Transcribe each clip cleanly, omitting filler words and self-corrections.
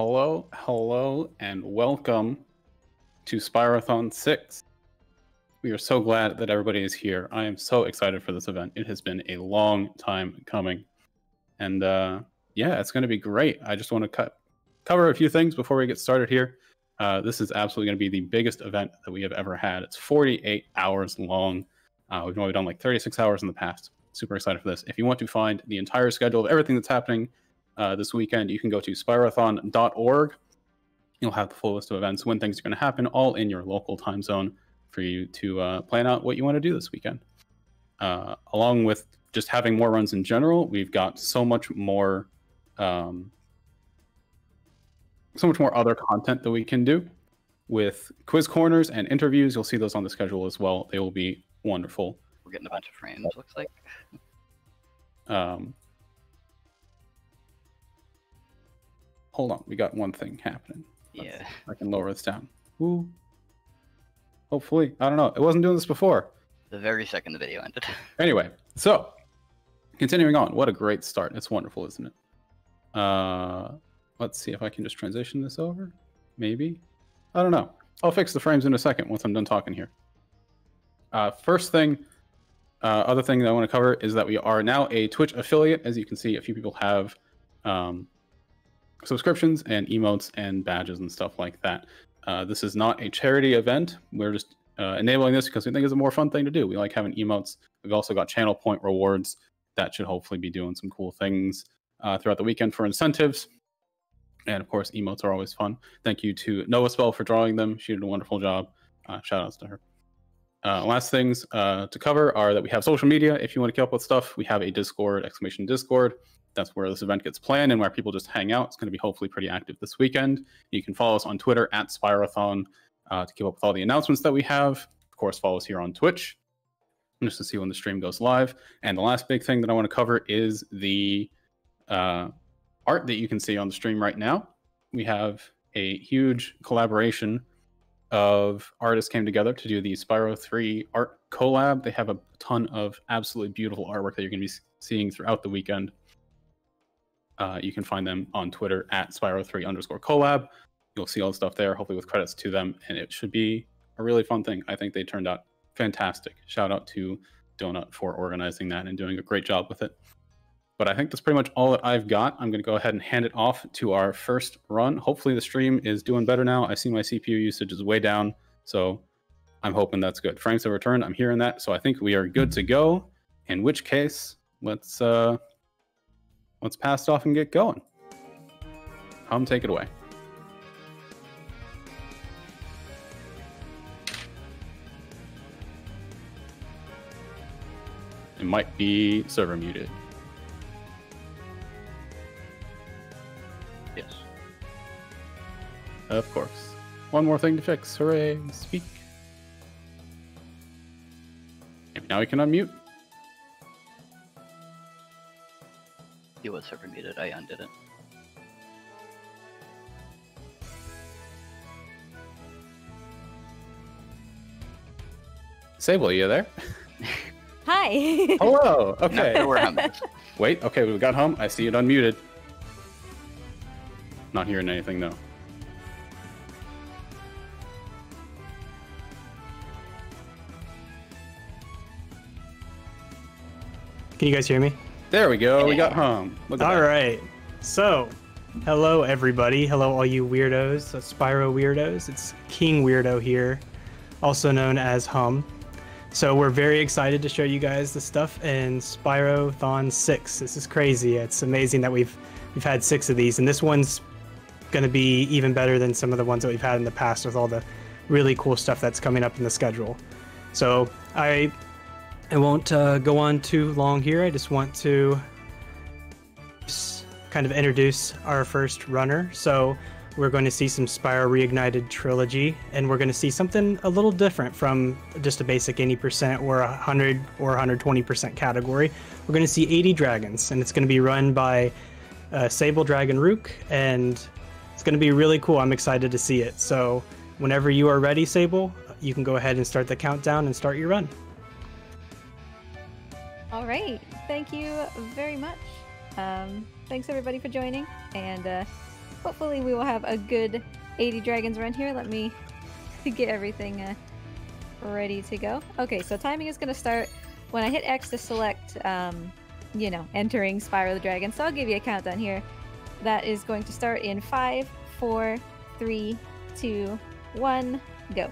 Hello, and welcome to Spyrothon 6. We are so glad that everybody is here. I am so excited for this event. It has been a long time coming. And yeah, it's going to be great. I just want to cover a few things before we get started here. This is absolutely going to be the biggest event that we have ever had. It's 48 hours long. We've only done like 36 hours in the past. Super excited for this. If you want to find the entire schedule of everything that's happening this weekend, you can go to Spyrothon.org. You'll have the full list of events, when things are going to happen, all in your local time zone for you to plan out what you want to do this weekend. Along with just having more runs in general, we've got so much more other content that we can do with quiz corners and interviews. You'll see those on the schedule as well. They will be wonderful. We're getting a bunch of frames, looks like. Hold on, we got one thing happening. Yeah. I can lower this down. Ooh. Hopefully. I don't know. It wasn't doing this before. The very second the video ended. Anyway, so continuing on. What a great start. It's wonderful, isn't it? Let's see if I can just transition this over. Maybe. I don't know. I'll fix the frames in a second once I'm done talking here. First thing, other thing that I want to cover is that we are now a Twitch affiliate. As you can see, a few people have subscriptions and emotes and badges and stuff like that. This is not a charity event. We're just enabling this because we think it's a more fun thing to do. We like having emotes. We've also got channel point rewards that should hopefully be doing some cool things throughout the weekend for incentives. And of course, emotes are always fun. Thank you to Novaspell for drawing them. She did a wonderful job. Shout outs to her. Last things to cover are that we have social media. If you want to keep up with stuff, we have a Discord, !Discord. That's where this event gets planned and where people just hang out. It's going to be hopefully pretty active this weekend. You can follow us on Twitter at Spyrothon to keep up with all the announcements that we have. Of course, follow us here on Twitch just to see when the stream goes live. And the last big thing that I want to cover is the art that you can see on the stream right now. We have a huge collaboration of artists came together to do the Spyro 3 art collab. They have a ton of absolutely beautiful artwork that you're going to be seeing throughout the weekend. You can find them on Twitter at Spyro3_collab. You'll see all the stuff there, hopefully with credits to them, and it should be a really fun thing. I think they turned out fantastic. Shout out to Donut for organizing that and doing a great job with it. But I think that's pretty much all that I've got. I'm going to go ahead and hand it off to our first run. Hopefully the stream is doing better now. I see my CPU usage is way down, so I'm hoping that's good. Frames have returned. I'm hearing that, so I think we are good to go. In which case, let's pass it off and get going. Take it away. It might be server muted. Yes. Of course. One more thing to fix. Hooray. Speak. Maybe now we can unmute. It was server muted. I undid it. Sable, are you there? Hi. Hello. Okay. No, we're humming. Wait. Okay, we've got home. I see it unmuted. Not hearing anything though. Can you guys hear me? There we go. We got home. Look at All that. right. So, hello everybody. Hello all you weirdos, Spyro weirdos. It's King Weirdo here, also known as Hum. So we're very excited to show you guys the stuff in Spyrothon 6. This is crazy. It's amazing that we've had 6 of these, and this one's going to be even better than some of the ones that we've had in the past with all the really cool stuff that's coming up in the schedule. So I won't go on too long here. I just want to kind of introduce our first runner. So we're going to see some Spyro Reignited Trilogy, and we're going to see something a little different from just a basic 80% or 100 or 120% category. We're going to see 80 dragons, and it's going to be run by SableDragonRook, and it's going to be really cool. I'm excited to see it. So whenever you are ready, Sable, you can go ahead and start the countdown and start your run. All right. Thank you very much. Thanks everybody for joining, and hopefully we will have a good 80 dragons run here. Let me get everything ready to go. Okay, so timing is going to start when I hit X to select, you know, entering Spyro the Dragon. So I'll give you a countdown here. That is going to start in 5, 4, 3, 2, 1, go.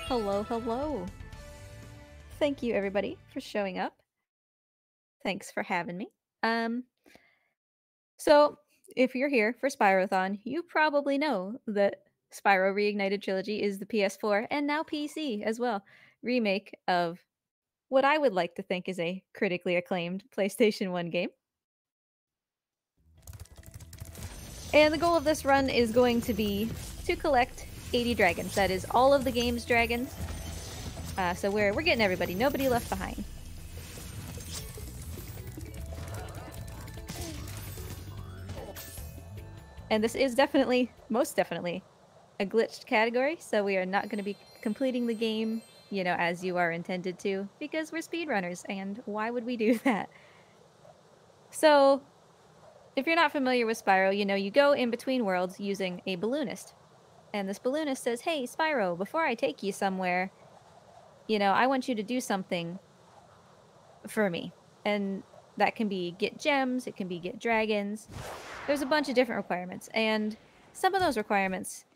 Hello, hello. Thank you everybody for showing up. Thanks for having me. So if you're here for Spyrothon, you probably know that Spyro Reignited Trilogy is the PS4 and now PC as well remake of what I would like to think is a critically acclaimed PlayStation 1 game. And the goal of this run is going to be to collect 80 dragons. That is all of the game's dragons. So we're getting everybody, nobody left behind. And this is definitely, most definitely, a glitched category, so we are not going to be completing the game, you know, as you are intended to, because we're speedrunners, and why would we do that? So, if you're not familiar with Spyro, you know, you go in between worlds using a balloonist. And this balloonist says, hey, Spyro, before I take you somewhere, you know, I want you to do something for me. And that can be get gems, it can be get dragons. There's a bunch of different requirements, and some of those requirements,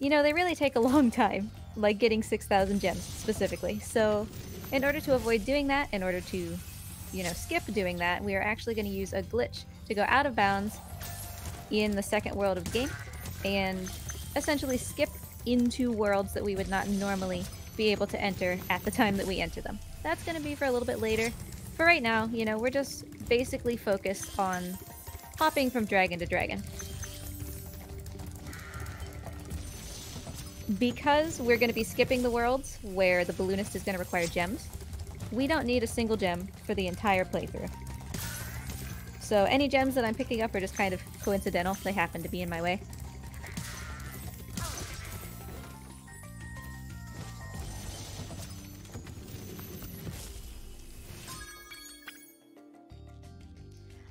you know, they really take a long time, like getting 6,000 gems specifically. So in order to avoid doing that, in order to, you know, skip doing that, we are actually going to use a glitch to go out of bounds in the second world of the game and essentially skip into worlds that we would not normally be able to enter at the time that we enter them. That's going to be for a little bit later. For right now, you know, we're just basically focused on hopping from dragon to dragon. Because we're going to be skipping the worlds where the balloonist is going to require gems, we don't need a single gem for the entire playthrough. So any gems that I'm picking up are just kind of coincidental. They happen to be in my way.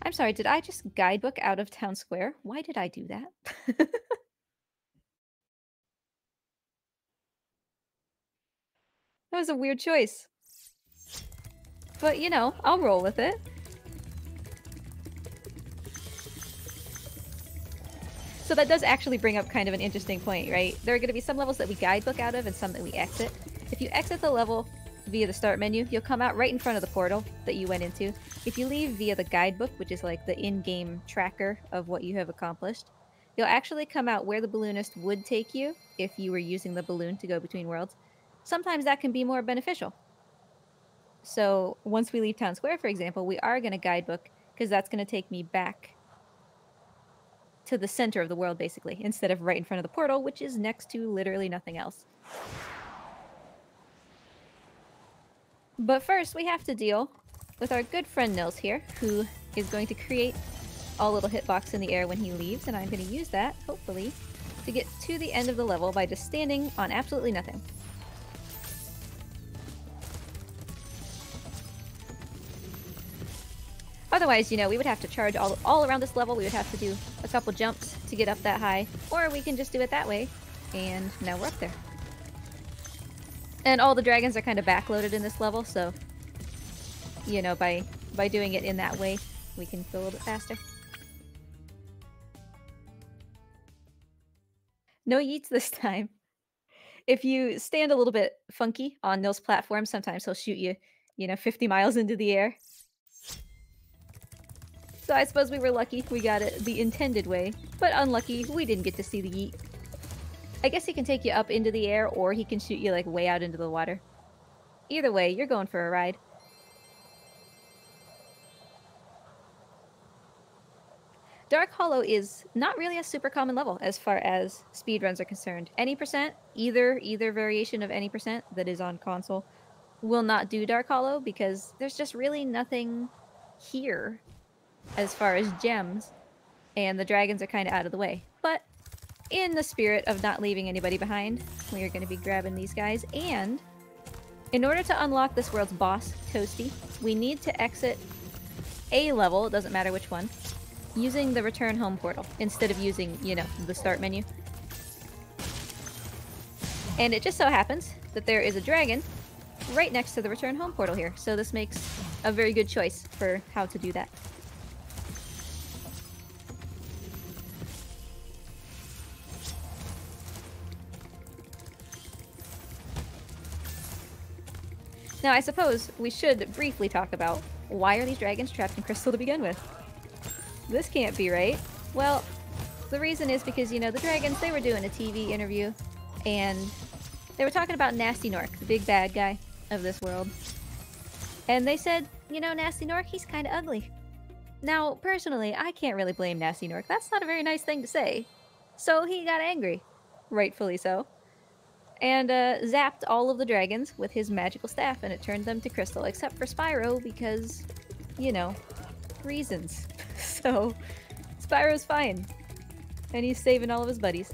I'm sorry, did I just guidebook out of town square? Why did I do that? That was a weird choice. But, you know, I'll roll with it. So that does actually bring up kind of an interesting point, right? There are going to be some levels that we guidebook out of and some that we exit. If you exit the level via the start menu, you'll come out right in front of the portal that you went into. If you leave via the guidebook, which is like the in-game tracker of what you have accomplished, you'll actually come out where the balloonist would take you if you were using the balloon to go between worlds. Sometimes that can be more beneficial. So once we leave town square, for example, we are going to guidebook because that's going to take me back to the center of the world, basically, instead of right in front of the portal, which is next to literally nothing else. But first, we have to deal with our good friend Nils here, who is going to create a little hitbox in the air when he leaves, and I'm going to use that, hopefully, to get to the end of the level by just standing on absolutely nothing. Otherwise, you know, we would have to charge all around this level. We would have to do a couple jumps to get up that high, or we can just do it that way, and now we're up there. And all the dragons are kind of backloaded in this level, so, you know, by doing it in that way, we can go a little bit faster. No yeets this time. If you stand a little bit funky on Nils' platform, sometimes he'll shoot you, you know, 50 miles into the air. So I suppose we were lucky we got it the intended way, but unlucky we didn't get to see the yeet. I guess he can take you up into the air, or he can shoot you like way out into the water. Either way, you're going for a ride. Dark Hollow is not really a super common level as far as speedruns are concerned. Any percent, either variation of any percent that is on console will not do Dark Hollow because there's just really nothing here as far as gems, and the dragons are kind of out of the way. But in the spirit of not leaving anybody behind, we are going to be grabbing these guys, and in order to unlock this world's boss, Toasty, we need to exit a level, it doesn't matter which one, using the return home portal instead of using, you know, the start menu. And it just so happens that there is a dragon right next to the return home portal here, so this makes a very good choice for how to do that. Now, I suppose we should briefly talk about why are these dragons trapped in crystal to begin with? This can't be right. Well, the reason is because, you know, the dragons, they were doing a TV interview, and they were talking about Nasty Nork, the big bad guy of this world. And they said, you know, Nasty Nork, he's kind of ugly. Now, personally, I can't really blame Nasty Nork. That's not a very nice thing to say. So he got angry. Rightfully so. And zapped all of the dragons with his magical staff, and it turned them to crystal, except for Spyro because, you know, reasons. So, Spyro's fine. And he's saving all of his buddies.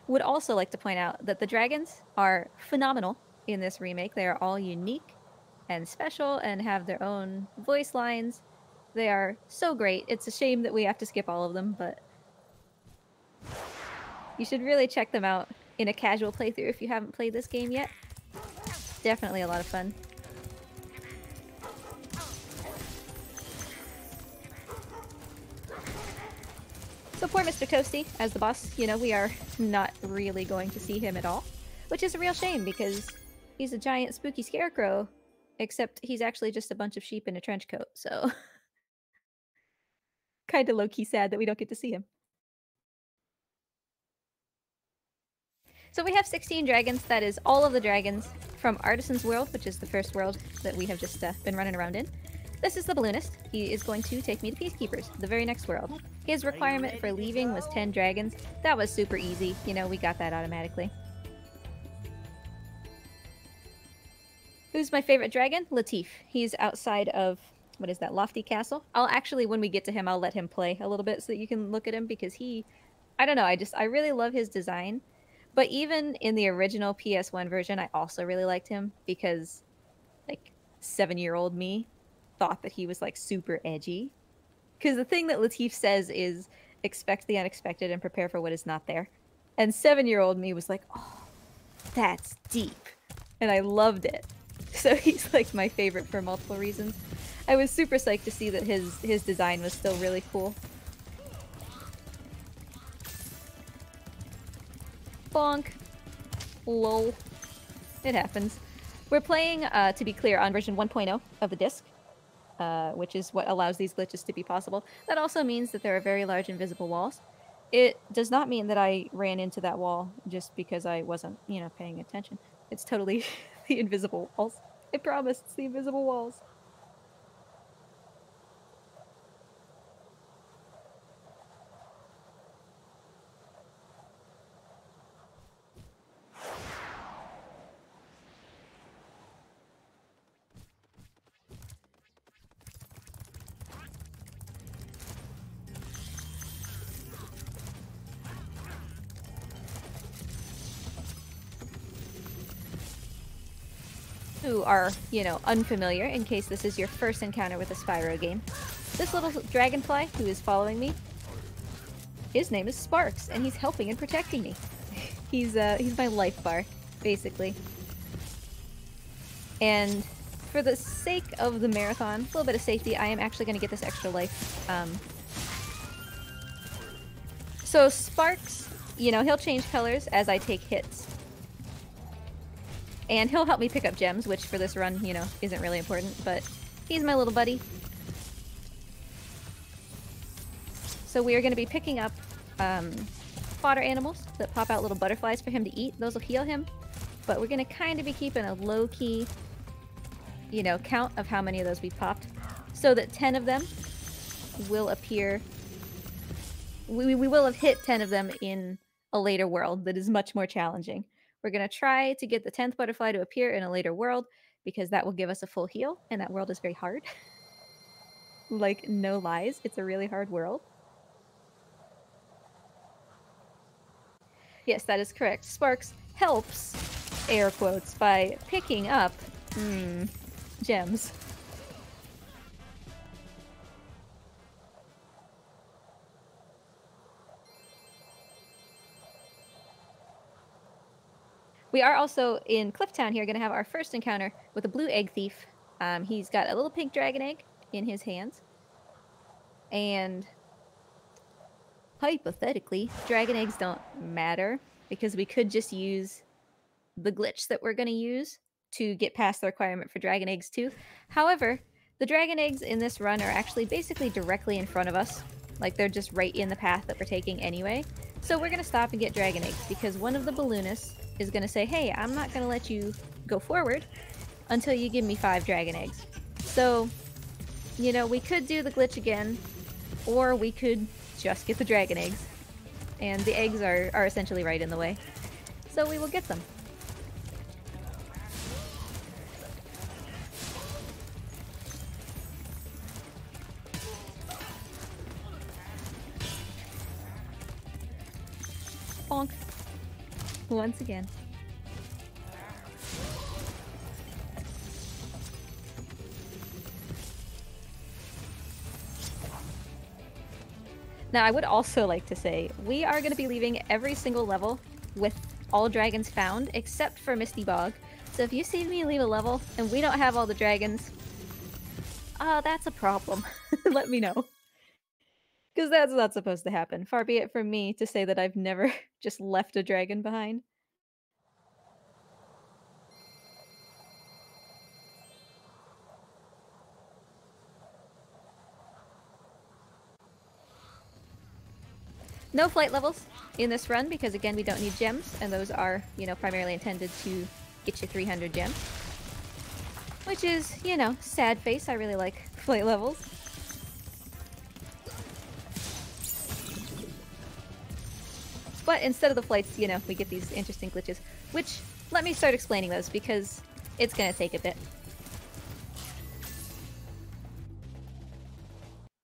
Would also like to point out that the dragons are phenomenal in this remake. They are all unique and special and have their own voice lines. They are so great. It's a shame that we have to skip all of them, but you should really check them out in a casual playthrough if you haven't played this game yet. Definitely a lot of fun. So poor Mr. Toasty, as the boss, you know, we are not really going to see him at all, which is a real shame because he's a giant spooky scarecrow, except he's actually just a bunch of sheep in a trench coat, so kind of low-key sad that we don't get to see him. So we have 16 dragons. That is all of the dragons from Artisan's World, which is the first world that we have just been running around in. This is the balloonist. He is going to take me to Peacekeepers, the very next world. His requirement for leaving was 10 dragons. That was super easy. You know, we got that automatically. Who's my favorite dragon? Latif. He's outside of, what is that, Lofty Castle? I'll actually, when we get to him, I'll let him play a little bit so that you can look at him because he, I don't know, I really love his design. But even in the original PS1 version, I also really liked him because, like, 7-year-old me thought that he was, like, super edgy. Because the thing that Latif says is, expect the unexpected and prepare for what is not there. And 7-year-old me was like, oh, that's deep. And I loved it. So he's, like, my favorite for multiple reasons. I was super psyched to see that his design was still really cool. Bonk. Lol. It happens. We're playing, to be clear, on version 1.0 of the disc, which is what allows these glitches to be possible. That also means that there are very large invisible walls. It does not mean that I ran into that wall just because I wasn't, you know, paying attention. It's totally the invisible walls. I promise, it's the invisible walls. Who are, you know, unfamiliar, in case this is your first encounter with a Spyro game. This little dragonfly who is following me, his name is Sparks, and he's helping and protecting me. He's my life bar, basically. And for the sake of the marathon, a little bit of safety, I am actually going to get this extra life. So Sparks, you know, he'll change colors as I take hits. And he'll help me pick up gems, which for this run, you know, isn't really important, but he's my little buddy. So we are going to be picking up fodder animals that pop out little butterflies for him to eat. Those will heal him, but we're going to kind of be keeping a low-key, you know, count of how many of those we've popped, so that 10 of them will appear. We will have hit 10 of them in a later world that is much more challenging. We're going to try to get the 10th butterfly to appear in a later world, because that will give us a full heal, and that world is very hard. Like, no lies, it's a really hard world. Yes, that is correct. Sparks helps, air quotes, by picking up, gems. We are also in Clifftown here going to have our first encounter with a blue egg thief. He's got a little pink dragon egg in his hands. And hypothetically, dragon eggs don't matter because we could just use the glitch that we're going to use to get past the requirement for dragon eggs too. However, the dragon eggs in this run are actually basically directly in front of us. Like, they're just right in the path that we're taking anyway. So we're going to stop and get dragon eggs because one of the balloonists is going to say, hey, I'm not going to let you go forward until you give me 5 dragon eggs. So, you know, we could do the glitch again, or we could just get the dragon eggs. And the eggs are essentially right in the way. So we will get them. Bonk. Once again. Now, I would also like to say, we are going to be leaving every single level with all dragons found, except for Misty Bog. So if you see me leave a level and we don't have all the dragons, that's a problem. Let me know. Because that's not supposed to happen. Far be it from me to say that I've never just left a dragon behind. No flight levels in this run because, again, we don't need gems, and those are, you know, primarily intended to get you 300 gems. Which is, you know, sad face. I really like flight levels. But instead of the flights, you know, we get these interesting glitches, which, let me start explaining those because it's gonna take a bit.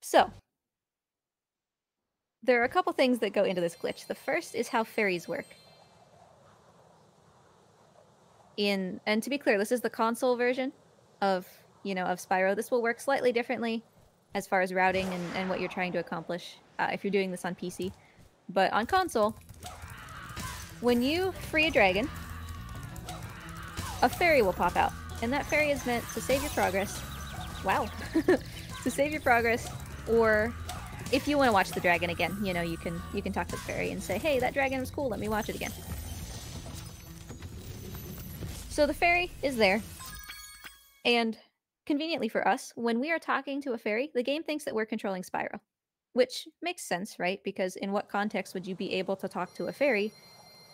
So, there are a couple things that go into this glitch. The first is how fairies work. And to be clear, this is the console version of, you know, of Spyro. This will work slightly differently as far as routing and what you're trying to accomplish if you're doing this on PC. But on console, when you free a dragon, a fairy will pop out. And that fairy is meant to save your progress. Wow. To save your progress, or if you want to watch the dragon again, you know, you can talk to the fairy and say, hey, that dragon was cool, let me watch it again. So the fairy is there, and conveniently for us, when we are talking to a fairy, the game thinks that we're controlling Spyro. Which makes sense, right? Because in what context would you be able to talk to a fairy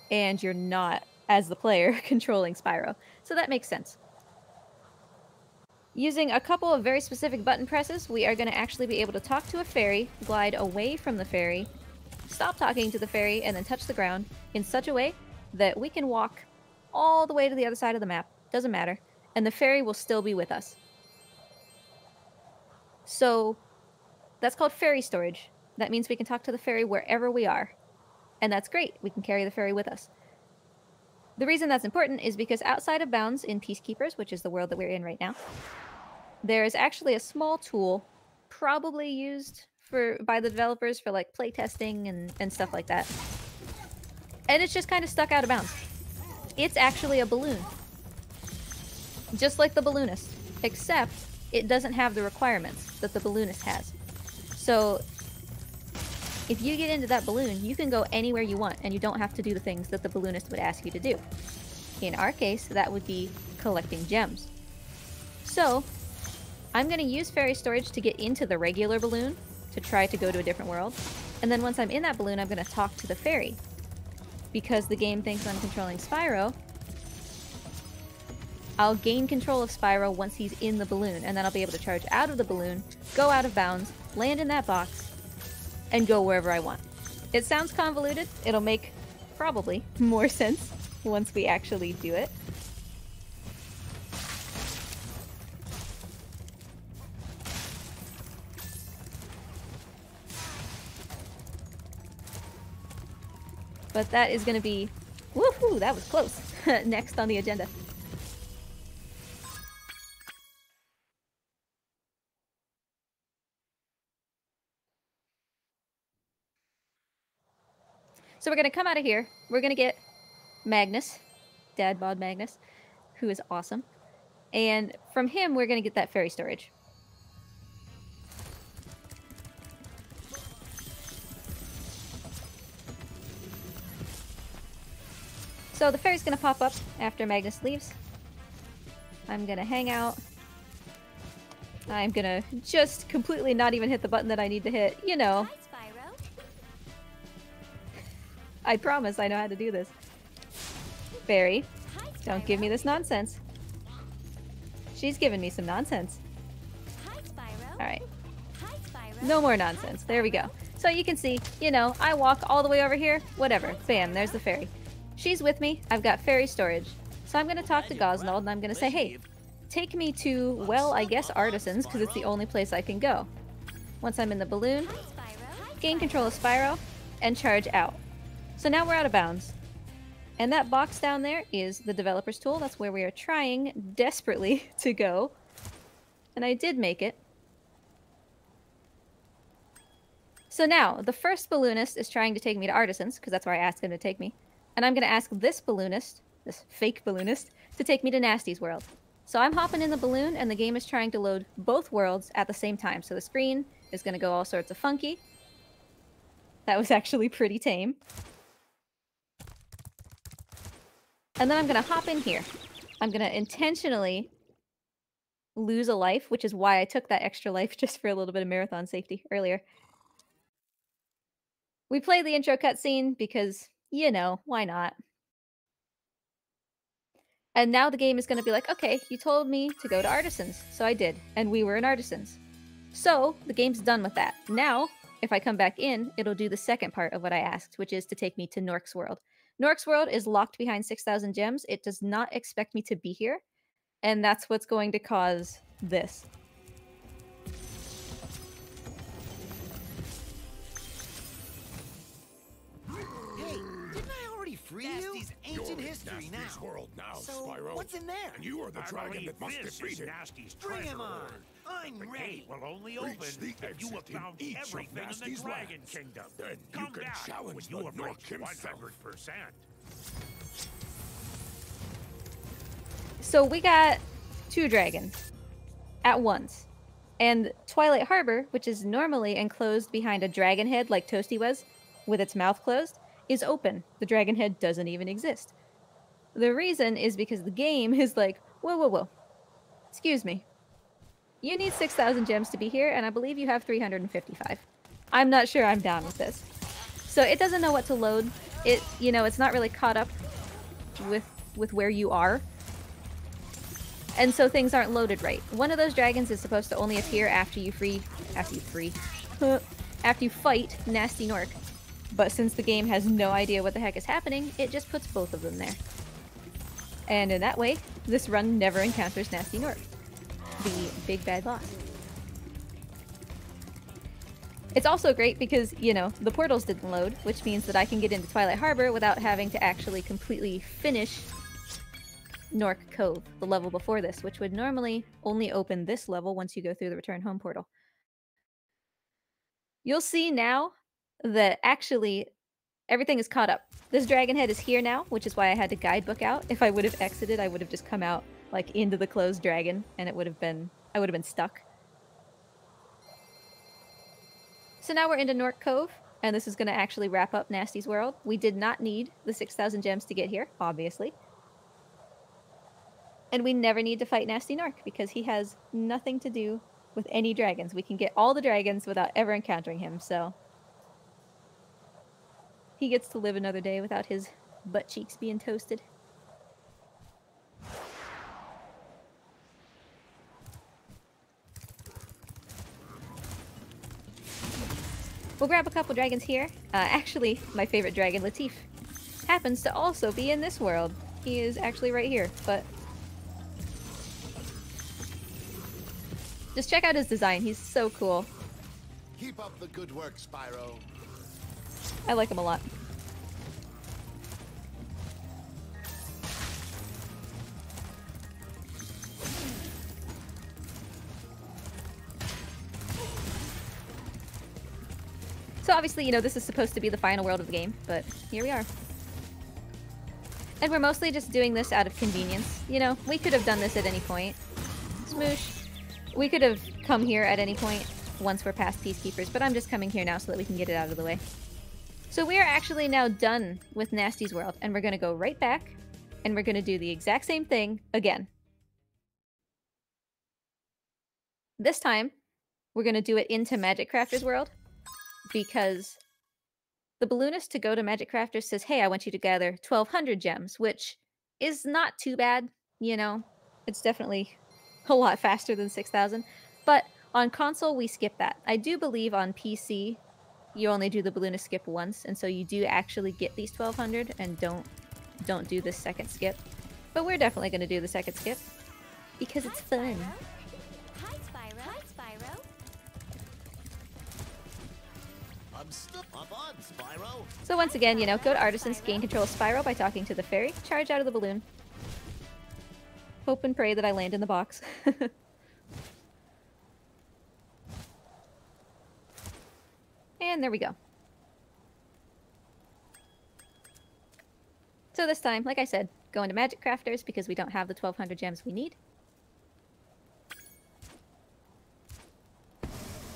and you're not, as the player, controlling Spyro? So that makes sense. Using a couple of very specific button presses, we are going to actually be able to talk to a fairy, glide away from the fairy, stop talking to the fairy, and then touch the ground in such a way that we can walk all the way to the other side of the map, doesn't matter, and the fairy will still be with us. So that's called fairy storage. That means we can talk to the fairy wherever we are. And that's great. We can carry the fairy with us. The reason that's important is because outside of bounds in Peacekeepers, which is the world that we're in right now, there is actually a small tool probably used by the developers for like playtesting and stuff like that. And it's just kind of stuck out of bounds. It's actually a balloon. Just like the balloonist, except it doesn't have the requirements that the balloonist has. So if you get into that balloon, you can go anywhere you want, and you don't have to do the things that the balloonist would ask you to do. In our case, that would be collecting gems. So I'm going to use fairy storage to get into the regular balloon to try to go to a different world. And then once I'm in that balloon, I'm going to talk to the fairy. Because the game thinks I'm controlling Spyro, I'll gain control of Spyro once he's in the balloon, and then I'll be able to charge out of the balloon, go out of bounds, land in that box, and go wherever I want. It sounds convoluted. It'll make probably more sense once we actually do it. But that is going to be, woohoo, that was close, next on the agenda. So we're going to come out of here. We're going to get Magnus, Dad Bod Magnus, who is awesome. And from him, we're going to get that fairy storage. So the fairy's going to pop up after Magnus leaves. I'm going to hang out. I'm going to just completely not even hit the button that I need to hit. You know. Hi, Spyro. I promise I know how to do this. Fairy, Hi, don't give me Spyro. this nonsense. She's giving me some nonsense. Hi, Spyro. Alright, Hi, Spyro. no more nonsense. There we go. So you can see, you know, I walk all the way over here, whatever. Bam, there's the fairy. She's with me. I've got fairy storage. So I'm going to talk to Gosnold and I'm going to say, hey, take me to, well, I guess Artisans, because it's the only place I can go. Once I'm in the balloon, Hi, Spyro. gain control of Spyro, and charge out. So now we're out of bounds. And that box down there is the developer's tool. That's where we are trying desperately to go. And I did make it. So now, the first balloonist is trying to take me to Artisans, because that's where I asked him to take me. And I'm going to ask this balloonist, this fake balloonist, to take me to Nasty's world. So I'm hopping in the balloon, and the game is trying to load both worlds at the same time. So the screen is going to go all sorts of funky. That was actually pretty tame. And then I'm going to hop in here. I'm going to intentionally lose a life, which is why I took that extra life just for a little bit of marathon safety earlier. We play the intro cutscene because, you know, why not? And now the game is going to be like, okay, you told me to go to Artisans. So I did. And we were in Artisans. So the game's done with that. Now, if I come back in, it'll do the second part of what I asked, which is to take me to Nork's world. Nork's world is locked behind 6,000 gems. It does not expect me to be here. And that's what's going to cause this. Hey, didn't I already free you? Nasty's ancient You're in history Nasty's now. world now, So, Spyro. what's in there? And you are the I dragon believe that must this defeat is it. Nasty's Bring treasure him on. hoard. I'm The ready. gate will only Reach open the if you have exit in found each of everything in the Nasty's Dragon lands. Kingdom. Then you Come can back challenge when the you have Nork reached himself. 100%. So we got 2 dragons at once. And Twilight Harbor, which is normally enclosed behind a dragon head like Toasty was, with its mouth closed, is open. The dragon head doesn't even exist. The reason is because the game is like, whoa, whoa, whoa. Excuse me. You need 6,000 gems to be here, and I believe you have 355. I'm not sure I'm down with this. So it doesn't know what to load. It, you know, it's not really caught up with where you are. And so things aren't loaded right. One of those dragons is supposed to only appear after you fight Nasty Nork. But since the game has no idea what the heck is happening, it just puts both of them there. And in that way, this run never encounters Nasty Nork, the big bad boss. It's also great because, you know, the portals didn't load, which means that I can get into Twilight Harbor without having to actually completely finish Nork Cove, the level before this, which would normally only open this level once you go through the Return Home portal. You'll see now that actually everything is caught up. This dragon head is here now, which is why I had to guidebook out. If I would have exited, I would have just come out like into the closed dragon, and I would have been stuck. So now we're into Nork Cove, and this is going to actually wrap up Nasty's world. We did not need the 6,000 gems to get here, obviously. And we never need to fight Nasty Nork because he has nothing to do with any dragons. We can get all the dragons without ever encountering him, so he gets to live another day without his butt cheeks being toasted. We'll grab a couple dragons here. Actually, my favorite dragon, Latif, happens to also be in this world. He is actually right here, but just check out his design. He's so cool. Keep up the good work, Spyro. I like him a lot. So obviously, you know, this is supposed to be the final world of the game, but here we are. And we're mostly just doing this out of convenience. You know, we could have done this at any point. Smoosh. We could have come here at any point once we're past Peacekeepers, but I'm just coming here now so that we can get it out of the way. So we are actually now done with Nasty's World, and we're going to go right back, and we're going to do the exact same thing again. This time, we're going to do it into Magic Crafter's World, because the balloonist to go to Magic Crafters says, hey, I want you to gather 1,200 gems, which is not too bad, you know. It's definitely a lot faster than 6,000. But on console, we skip that. I do believe on PC, you only do the balloonist skip once, and so you do actually get these 1,200 and don't do this second skip. But we're definitely going to do the second skip, because it's fun. Hi, Spyro. Hi, Spyro. I'm on, Spyro. So once again, you know, go to Artisans, gain control of Spyro by talking to the fairy, charge out of the balloon. Hope and pray that I land in the box. And there we go. So this time, like I said, go into Magic Crafters because we don't have the 1,200 gems we need.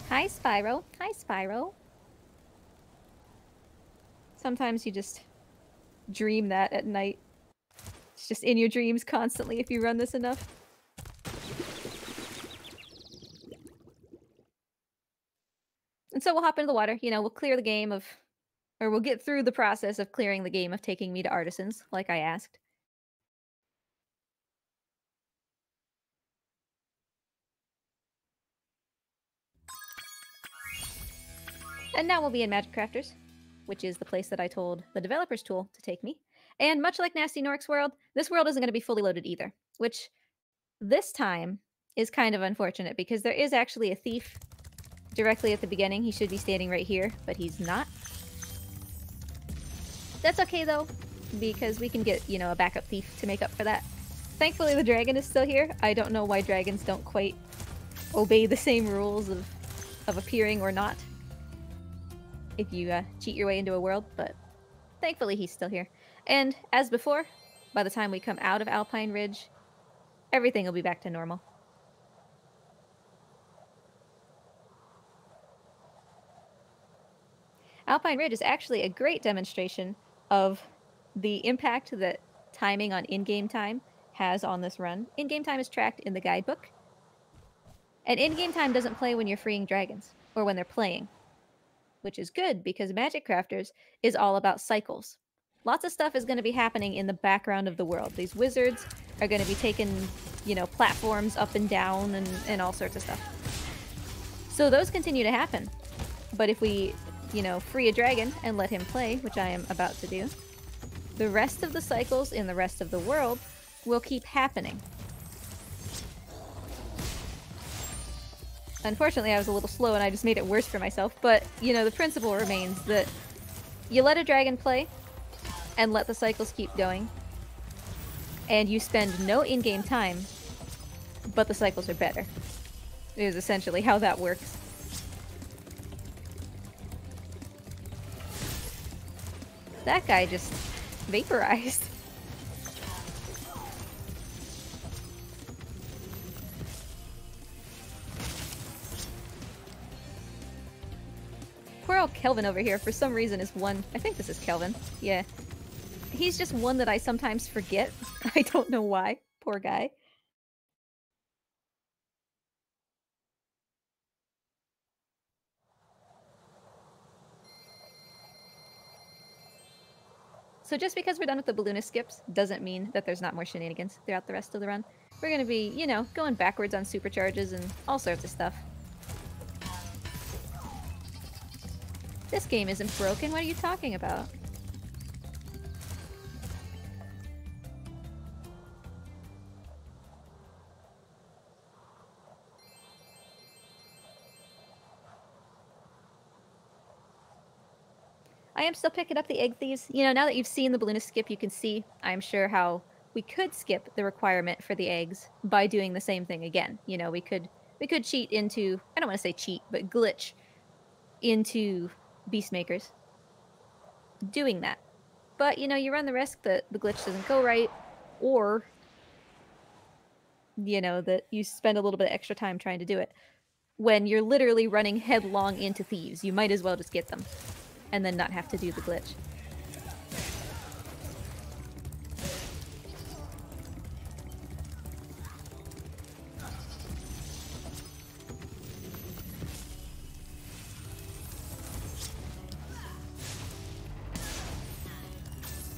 Hi, Spyro. Hi, Spyro. Sometimes you just dream that at night. It's just in your dreams constantly if you run this enough. And so we'll hop into the water, you know, we'll clear the game of, or we'll get through the process of clearing the game of taking me to Artisans, like I asked. And now we'll be in Magic Crafters, which is the place that I told the developers tool to take me. And much like Nasty Nork's world, this world isn't going to be fully loaded either, which this time is kind of unfortunate because there is actually a thief directly at the beginning. He should be standing right here, but he's not. That's okay though, because we can get, you know, a backup thief to make up for that. Thankfully the dragon is still here. I don't know why dragons don't quite obey the same rules of appearing or not if you cheat your way into a world, but thankfully he's still here. And as before, by the time we come out of Alpine Ridge, everything will be back to normal. Alpine Ridge is actually a great demonstration of the impact that timing on in-game time has on this run. In-game time is tracked in the guidebook, and in-game time doesn't play when you're freeing dragons, or when they're playing, which is good because Magic Crafters is all about cycles. Lots of stuff is going to be happening in the background of the world. These wizards are going to be taking, you know, platforms up and down and all sorts of stuff. So those continue to happen. But if we, you know, free a dragon and let him play, which I am about to do, the rest of the cycles in the rest of the world will keep happening. Unfortunately, I was a little slow and I just made it worse for myself, but, you know, the principle remains that you let a dragon play and let the cycles keep going, and you spend no in-game time, but the cycles are better. It is essentially how that works. That guy just vaporized. Poor old Kelvin over here, for some reason, is one... I think this is Kelvin. Yeah. He's just one that I sometimes forget. I don't know why. Poor guy. So just because we're done with the balloonist skips doesn't mean that there's not more shenanigans throughout the rest of the run. We're gonna be, you know, going backwards on supercharges and all sorts of stuff. This game isn't broken, what are you talking about? I am still picking up the egg thieves. You know, now that you've seen the balloonist skip, you can see, I'm sure, how we could skip the requirement for the eggs by doing the same thing again. You know, we could cheat into, I don't want to say cheat, but glitch into Beastmakers doing that. But, you know, you run the risk that the glitch doesn't go right, or, you know, that you spend a little bit of extra time trying to do it. When you're literally running headlong into thieves, you might as well just get them, and then not have to do the glitch.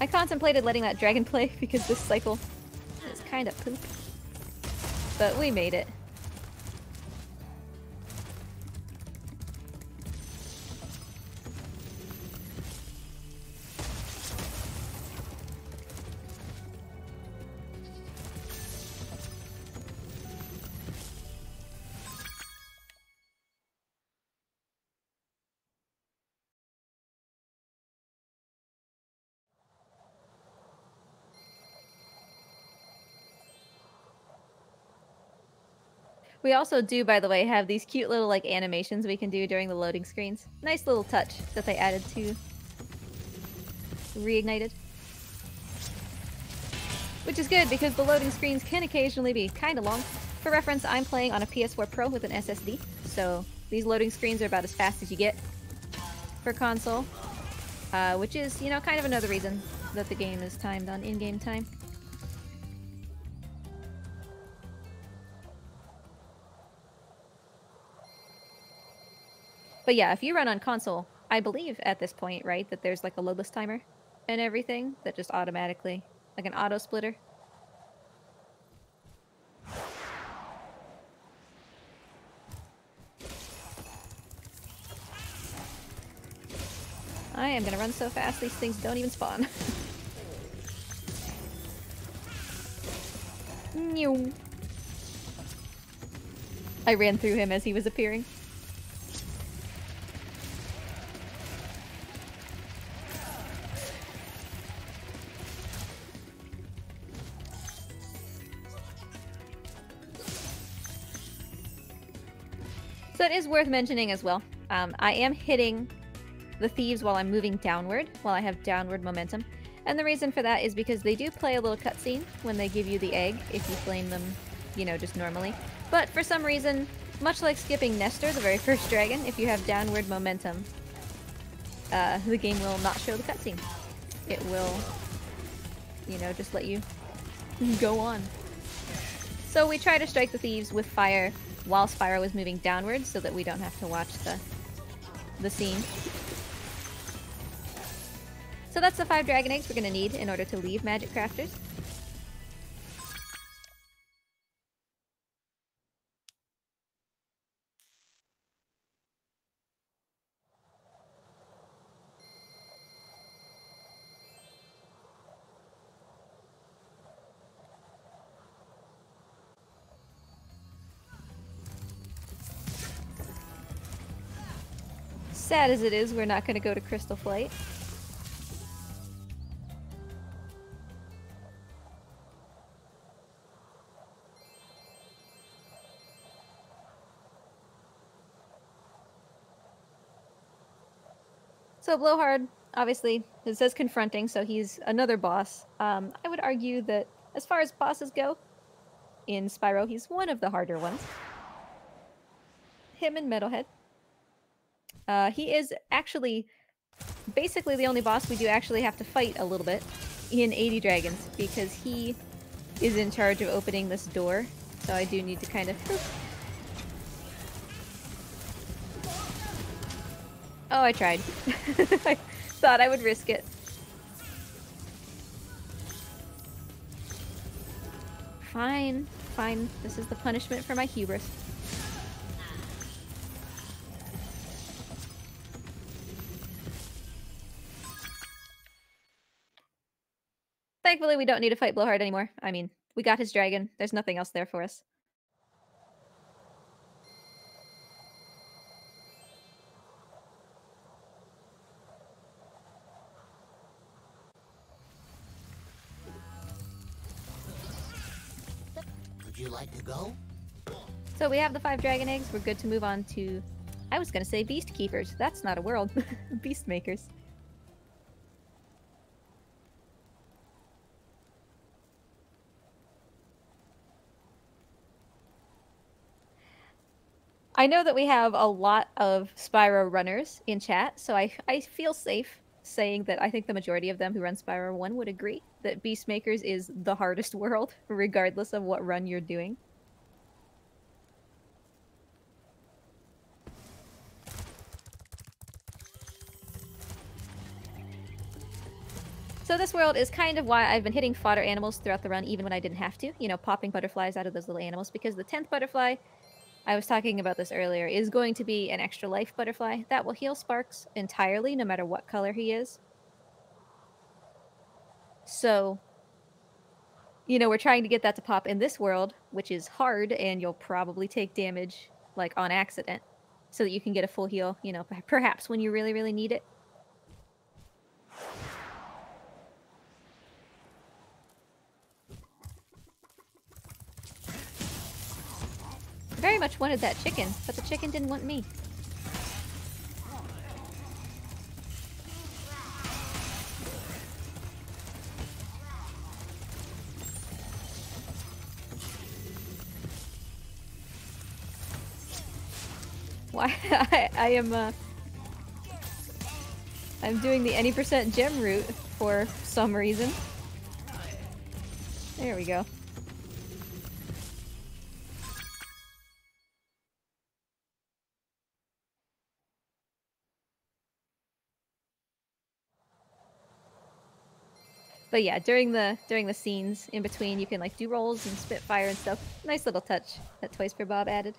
I contemplated letting that dragon play because this cycle is kind of poop. But we made it. We also do, by the way, have these cute little like animations we can do during the loading screens. Nice little touch that they added to Reignited. Which is good because the loading screens can occasionally be kind of long. For reference, I'm playing on a PS4 Pro with an SSD, so these loading screens are about as fast as you get for console. Which is, you know, kind of another reason that the game is timed on in-game time. But yeah, if you run on console, I believe at this point, right, that there's like a loadless timer and everything that just automatically, like an auto splitter. I am gonna run so fast these things don't even spawn. I ran through him as he was appearing. So it is worth mentioning as well. I am hitting the thieves while I'm moving downward, while I have downward momentum. And the reason for that is because they do play a little cutscene when they give you the egg, if you flame them, you know, just normally. But for some reason, much like skipping Nestor, the very first dragon, if you have downward momentum, the game will not show the cutscene. It will, you know, just let you go on. So we try to strike the thieves with fire while Spyro is moving downwards so that we don't have to watch the scene. So that's the 5 dragon eggs we're going to need in order to leave Magic Crafters. Sad as it is, we're not going to go to Crystal Flight. So Blowhard, obviously, it says confronting, so he's another boss. I would argue that as far as bosses go, in Spyro, he's one of the harder ones. Him and Metalhead. He is actually basically the only boss we do actually have to fight a little bit in 80 Dragons, because he is in charge of opening this door, so I do need to kind of... Oh, I tried. I thought I would risk it. Fine, fine. This is the punishment for my hubris. Thankfully, we don't need to fight Blowhard anymore. I mean, we got his dragon. There's nothing else there for us. Would you like to go? So we have the 5 dragon eggs. We're good to move on to I was gonna say beast keepers. That's not a world. Beast makers. I know that we have a lot of Spyro runners in chat, so I feel safe saying that I think the majority of them who run Spyro 1 would agree that Beastmakers is the hardest world, regardless of what run you're doing. So this world is kind of why I've been hitting fodder animals throughout the run, even when I didn't have to. You know, popping butterflies out of those little animals, because the 10th butterfly, I was talking about this earlier, is going to be an extra life butterfly that will heal Sparks entirely, no matter what color he is. So, you know, we're trying to get that to pop in this world, which is hard, and you'll probably take damage, like, on accident, so that you can get a full heal, you know, perhaps when you really, really need it. I very much wanted that chicken, but the chicken didn't want me. Why I'm doing the any % gem route for some reason. There we go. But yeah, during the scenes in between, you can like do rolls and spit fire and stuff. Nice little touch that Toys for Bob added.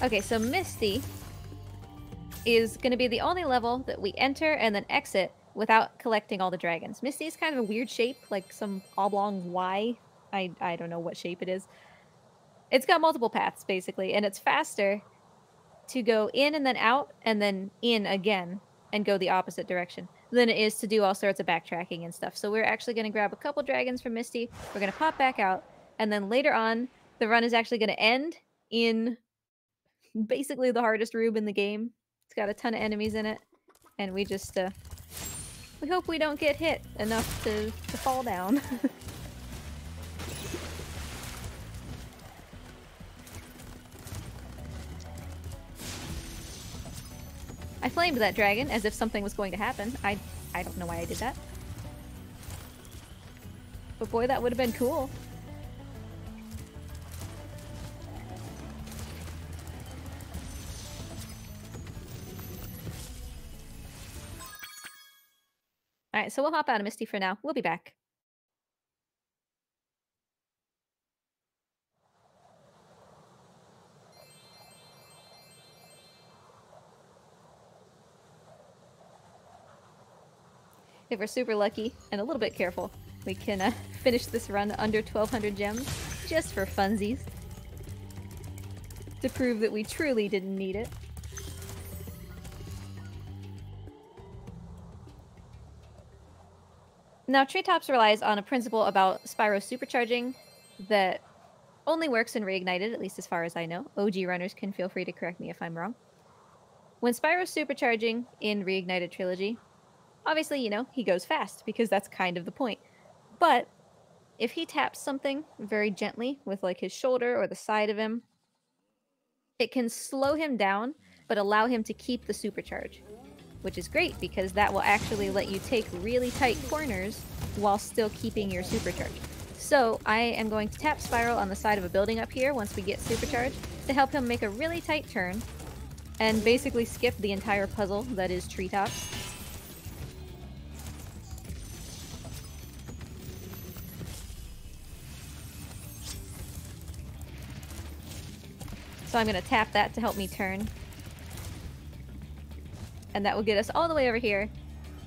Okay, so Misty is going to be the only level that we enter and then exit without collecting all the dragons. Misty is kind of a weird shape, like some oblong Y. I don't know what shape it is. It's got multiple paths, basically, and it's faster to go in and then out and then in again and go the opposite direction than it is to do all sorts of backtracking and stuff. So we're actually going to grab a couple dragons from Misty, we're going to pop back out, and then later on, the run is actually going to end in basically the hardest room in the game. It's got a ton of enemies in it, and we just, we hope we don't get hit enough to fall down. I flamed that dragon as if something was going to happen. I don't know why I did that. But boy, that would have been cool. Alright, so we'll hop out of Misty for now. We'll be back. If we're super lucky and a little bit careful, we can finish this run under 1200 gems, just for funsies. To prove that we truly didn't need it. Now, Treetops relies on a principle about Spyro supercharging that only works in Reignited, at least as far as I know. OG runners can feel free to correct me if I'm wrong. When Spyro's supercharging in Reignited Trilogy, obviously, you know, he goes fast, because that's kind of the point. But if he taps something very gently with, like, his shoulder or the side of him, it can slow him down, but allow him to keep the supercharge. Which is great, because that will actually let you take really tight corners while still keeping your supercharge. So I am going to tap Spyro on the side of a building up here once we get supercharged to help him make a really tight turn and basically skip the entire puzzle that is Treetops. So I'm going to tap that to help me turn. And that will get us all the way over here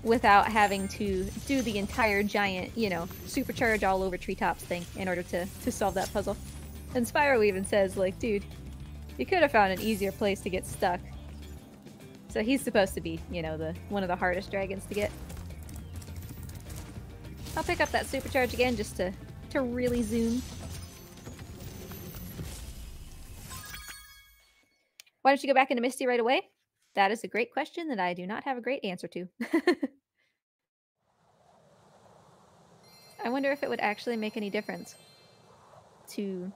without having to do the entire giant, you know, supercharge all over treetops thing in order to solve that puzzle. And Spyro even says, like, dude, you could have found an easier place to get stuck. So he's supposed to be, you know, one of the hardest dragons to get. I'll pick up that supercharge again just to really zoom. Why don't you go back into Misty right away? That is a great question that I do not have a great answer to. I wonder if it would actually make any difference to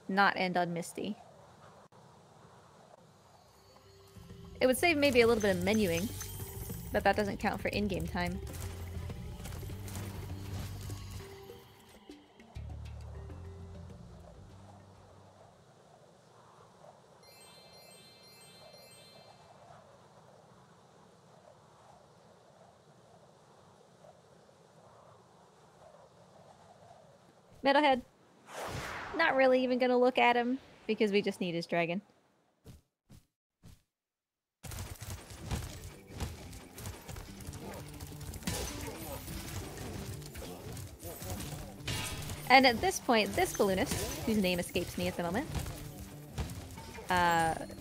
not end on Misty. It would save maybe a little bit of menuing, but that doesn't count for in-game time. Metalhead. Not really even gonna look at him, because we just need his dragon. And at this point, this balloonist, whose name escapes me at the moment,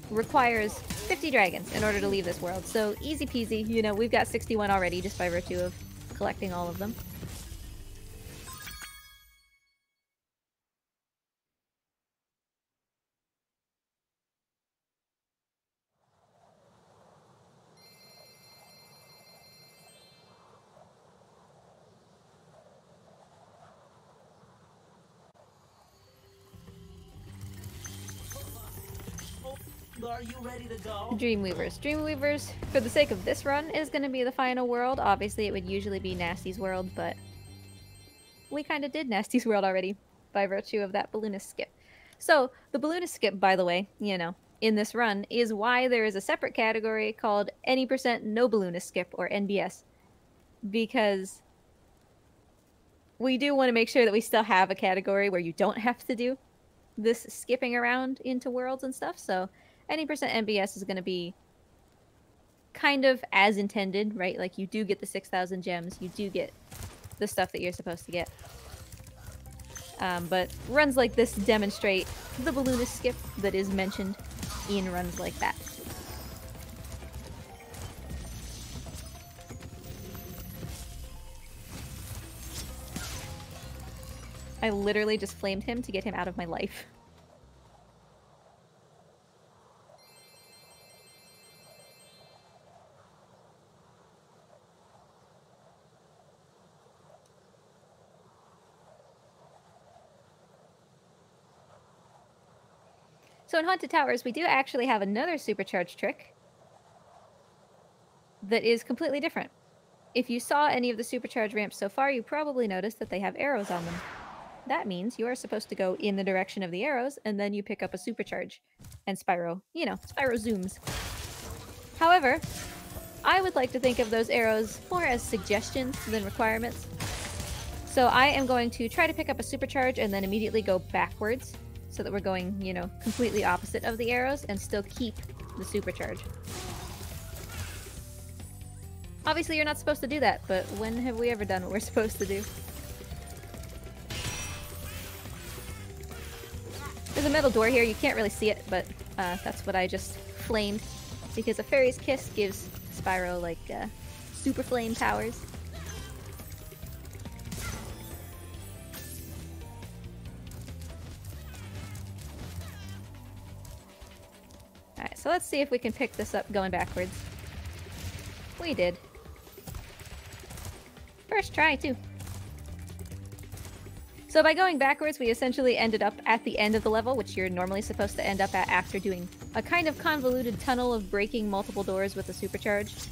requires 50 dragons in order to leave this world. So easy peasy, you know, we've got 61 already just by virtue of collecting all of them. Are you ready to go? Dreamweavers. Dreamweavers, for the sake of this run, is going to be the final world. Obviously, it would usually be Nasty's world, but we kind of did Nasty's world already by virtue of that balloonist skip. So, the balloonist skip, by the way, you know, in this run, is why there is a separate category called any % no balloonist skip, or NBS. Because we do want to make sure that we still have a category where you don't have to do this skipping around into worlds and stuff, so any % NBS is going to be kind of as intended, right? Like, you do get the 6,000 gems, you do get the stuff that you're supposed to get. But runs like this demonstrate the balloonist skip that is mentioned in runs like that. I literally just flamed him to get him out of my life. So in Haunted Towers, we do actually have another supercharge trick that is completely different. If you saw any of the supercharge ramps so far, you probably noticed that they have arrows on them. That means you are supposed to go in the direction of the arrows, and then you pick up a supercharge. And Spyro, you know, Spyro zooms. However, I would like to think of those arrows more as suggestions than requirements. So I am going to try to pick up a supercharge and then immediately go backwards, so that we're going, you know, completely opposite of the arrows and still keep the supercharge. Obviously, you're not supposed to do that, but when have we ever done what we're supposed to do? There's a metal door here. You can't really see it, but that's what I just flamed, because a fairy's kiss gives Spyro, like, super flame powers. Alright, so let's see if we can pick this up going backwards. We did. First try, too. So by going backwards, we essentially ended up at the end of the level, which you're normally supposed to end up at after doing a kind of convoluted tunnel of breaking multiple doors with a supercharge.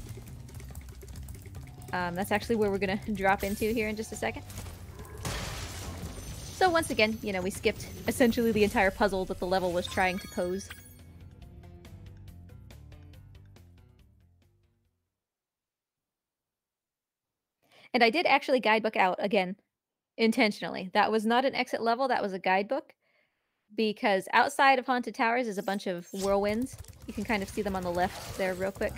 That's actually where we're gonna drop into here in just a second. So once again, you know, we skipped essentially the entire puzzle that the level was trying to pose. And I did actually guidebook out again, intentionally. That was not an exit level, that was a guidebook. Because outside of Haunted Towers is a bunch of whirlwinds. You can kind of see them on the left there real quick.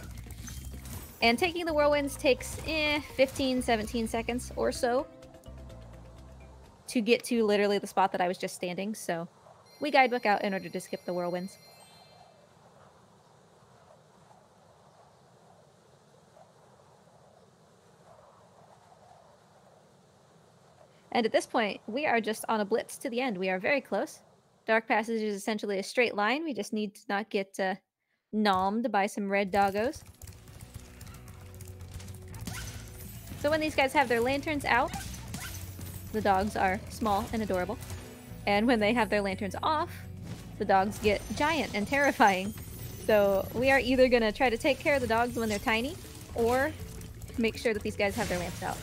And taking the whirlwinds takes 15, 17 seconds or so to get to literally the spot that I was just standing, so we guidebook out in order to skip the whirlwinds. And at this point, we are just on a blitz to the end. We are very close. Dark Passage is essentially a straight line. We just need to not get nommed by some red doggos. So when these guys have their lanterns out, the dogs are small and adorable. And when they have their lanterns off, the dogs get giant and terrifying. So we are either going to try to take care of the dogs when they're tiny, or make sure that these guys have their lamps out.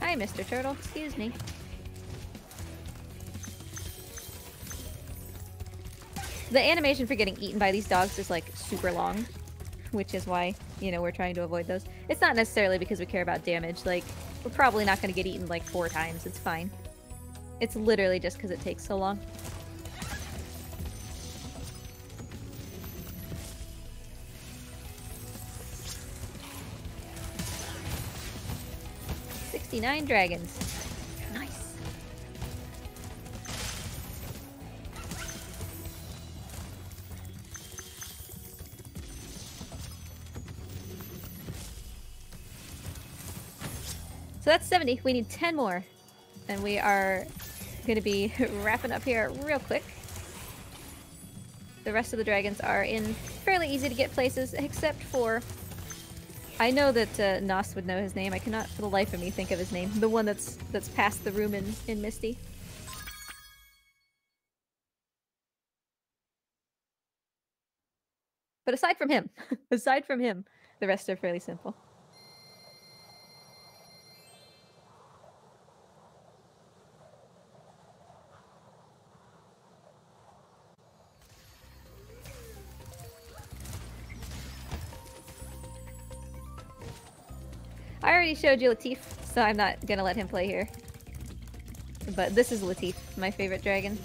Hi, Mr. Turtle. Excuse me. The animation for getting eaten by these dogs is, like, super long, which is why, you know, we're trying to avoid those. It's not necessarily because we care about damage. Like, we're probably not going to get eaten, like, 4 times. It's fine. It's literally just because it takes so long. "69 dragons." Nice. So that's 70. We need 10 more. And we are going to be wrapping up here real quick. The rest of the dragons are in fairly easy to get places, except for... I know that Nos would know his name. I cannot for the life of me think of his name. The one that's past the room in Misty. But aside from him, the rest are fairly simple. I already showed you Latif, so I'm not gonna let him play here. But this is Latif, my favorite dragon.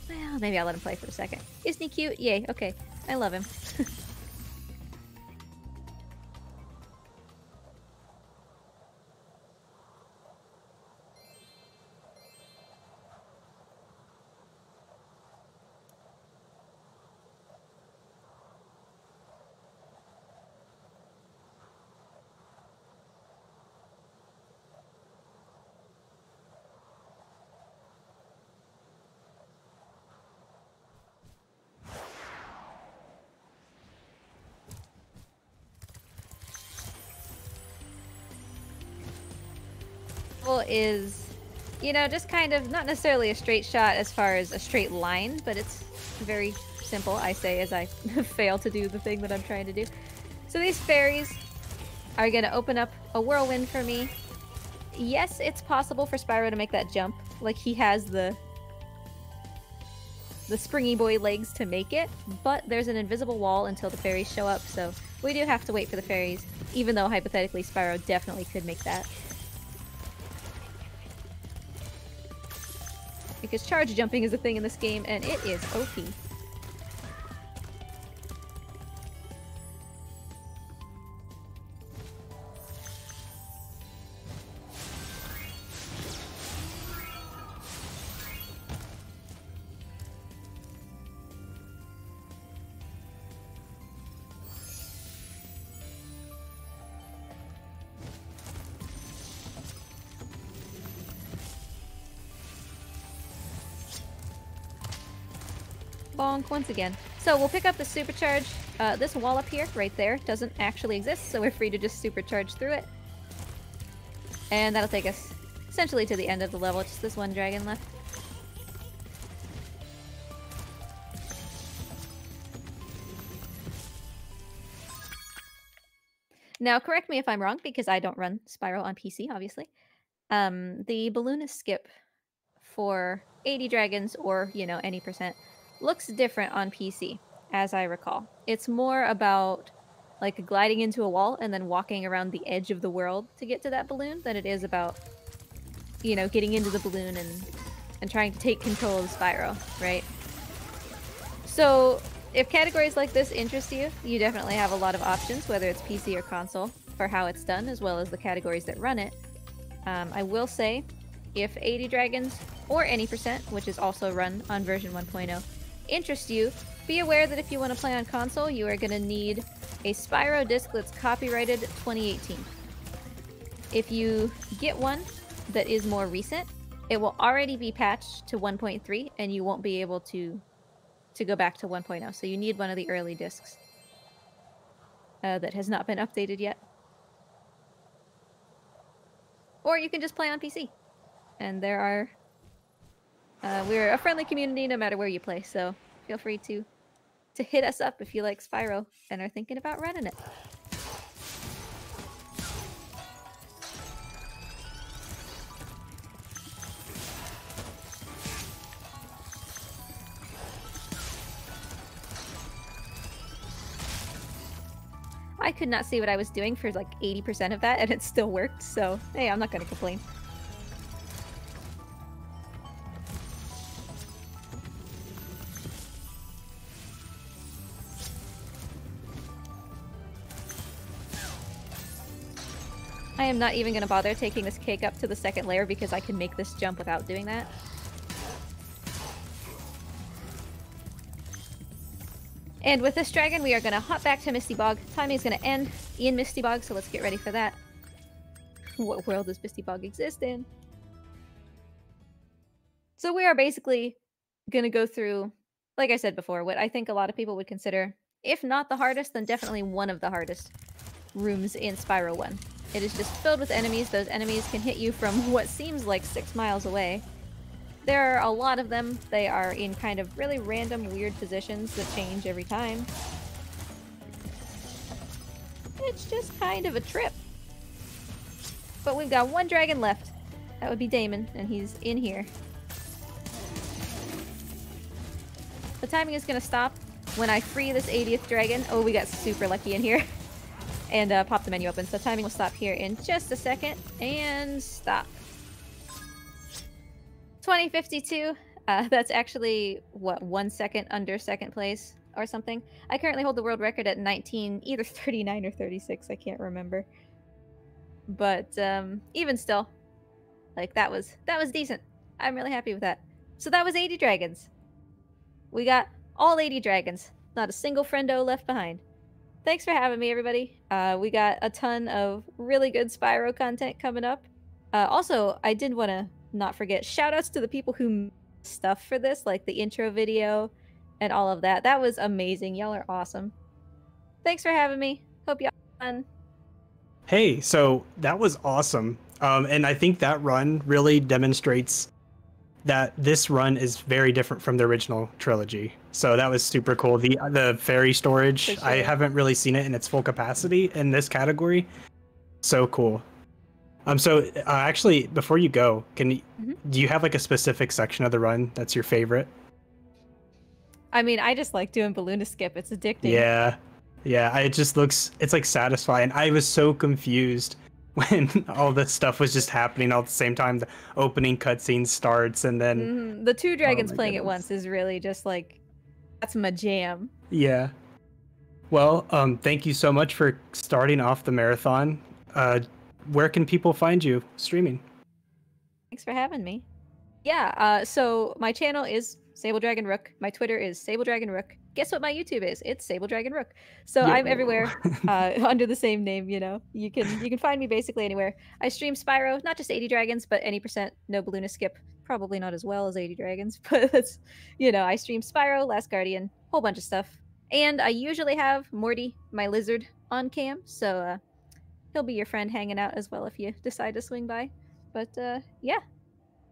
Well, maybe I'll let him play for a second. Isn't he cute? Yay, okay. I love him. Is, you know, just kind of not necessarily a straight shot as far as a straight line, but it's very simple, I say, as I fail to do the thing that I'm trying to do. So these fairies are going to open up a whirlwind for me. Yes, it's possible for Spyro to make that jump. Like, he has the springy boy legs to make it, but there's an invisible wall until the fairies show up, so we do have to wait for the fairies, even though hypothetically Spyro definitely could make that. Because charge jumping is a thing in this game, and it is OP. Bonk once again. So we'll pick up the supercharge. This wall up here, right there, doesn't actually exist, so we're free to just supercharge through it. And that'll take us essentially to the end of the level. Just this one dragon left. Now, correct me if I'm wrong, because I don't run Spyro on PC, obviously. The balloonist skip for 80 dragons, or, you know, any percent, looks different on PC, as I recall. It's more about like gliding into a wall and then walking around the edge of the world to get to that balloon than it is about, you know, getting into the balloon and trying to take control of Spyro, right? So if categories like this interest you, you definitely have a lot of options, whether it's PC or console, for how it's done, as well as the categories that run it. I will say, if 80 Dragons or any %, which is also run on version 1.0, interest you, be aware that if you want to play on console, you are going to need a Spyro disc that's copyrighted 2018. If you get one that is more recent, it will already be patched to 1.3 and you won't be able to go back to 1.0. So you need one of the early discs that has not been updated yet. Or you can just play on PC. And there are... we're a friendly community no matter where you play, so feel free to hit us up if you like Spyro and are thinking about running it. I could not see what I was doing for like 80% of that, and it still worked, so hey, I'm not gonna complain. I am not even gonna bother taking this cake up to the second layer because I can make this jump without doing that. And with this dragon, we are going to hop back to Misty Bog. Timing is going to end in Misty Bog, so let's get ready for that. What world does Misty Bog exist in? So we are basically going to go through, like I said before, what I think a lot of people would consider, if not the hardest, then definitely one of the hardest rooms in Spyro 1. It is just filled with enemies. Those enemies can hit you from what seems like 6 miles away. There are a lot of them. They are in kind of really random, weird positions that change every time. It's just kind of a trip. But we've got one dragon left. That would be Damon, and he's in here. The timing is going to stop when I free this 80th dragon. Oh, we got super lucky in here. And pop the menu open. So timing will stop here in just a second. And stop. 2052. That's actually, what, 1 second under second place or something. I currently hold the world record at 19, either 39 or 36. I can't remember. But even still, like that was decent. I'm really happy with that. So that was 80 dragons. We got all 80 dragons. Not a single friendo left behind. Thanks for having me, everybody. We got a ton of really good Spyro content coming up. Also, I did want to not forget, shoutouts to the people who made stuff for this, like the intro video and all of that. That was amazing. Y'all are awesome. Thanks for having me. Hope y'all had fun. Hey, so that was awesome. And I think that run really demonstrates that this run is very different from the original trilogy. So that was super cool. The fairy storage, For sure. I haven't really seen it in its full capacity in this category. So cool. So actually, before you go, do you have like a specific section of the run that's your favorite? I mean, I just like doing balloon skip. It's addicting. Yeah. It just looks, it's like satisfying. I was so confused when all this stuff was just happening all at the same time. The opening cutscene starts, and then the two dragons playing goodness. at once is really just like, that's my jam. Yeah. Well, thank you so much for starting off the marathon. Where can people find you streaming? Thanks for having me. Yeah, so my channel is SableDragonRook. My Twitter is SableDragonRook. Guess what my YouTube is? It's SableDragonRook. So Yeah. I'm everywhere under the same name, you know. You can find me basically anywhere. I stream Spyro, not just 80 dragons, but any %, no balloon skip. Probably not as well as 80 dragons, but it's, you know, I stream Spyro, Last Guardian, whole bunch of stuff. And I usually have Morty, my lizard, on cam, so he'll be your friend hanging out as well if you decide to swing by. But yeah,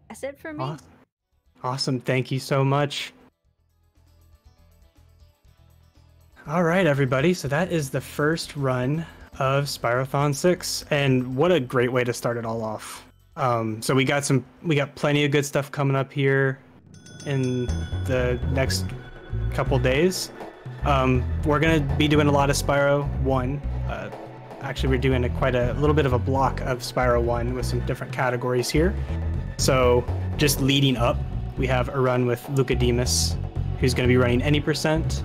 that's it for me. Awesome. Thank you so much. All right, everybody. So that is the first run of Spyrothon 6, and what a great way to start it all off. So we got plenty of good stuff coming up here in the next couple days. We're gonna be doing a lot of Spyro 1. Actually, we're doing quite a little bit of a block of Spyro 1 with some different categories here. So just leading up, we have a run with Luca Demas, who's going to be running any percent.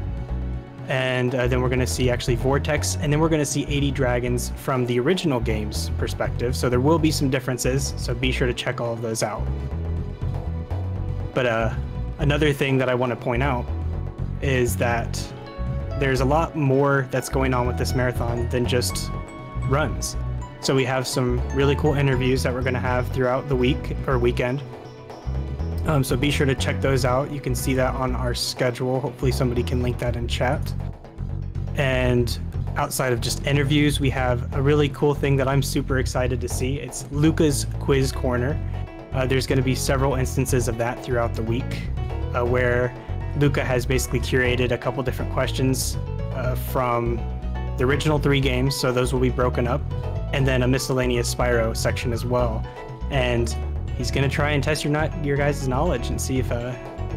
And then we're going to see actually Vortex, and then we're going to see 80 Dragons from the original game's perspective. So there will be some differences, so be sure to check all of those out. But another thing that I want to point out is that there's a lot more that's going on with this marathon than just runs. So we have some really cool interviews that we're going to have throughout the week or weekend. So be sure to check those out. You can see that on our schedule. Hopefully somebody can link that in chat. And outside of just interviews, we have a really cool thing that I'm super excited to see. It's Luca's Quiz Corner. There's going to be several instances of that throughout the week where Luca has basically curated a couple different questions from the original 3 games, so those will be broken up, and then a miscellaneous Spyro section as well. And he's going to try and test your guys' knowledge and see if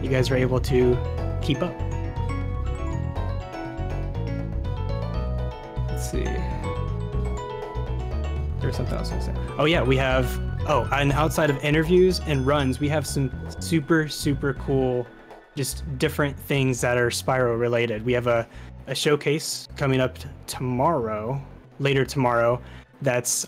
you guys are able to keep up. Let's see. There was something else I was saying. Oh yeah, we have, and outside of interviews and runs, we have some super, super cool, just different things that are Spyro related. We have a showcase coming up later tomorrow, that's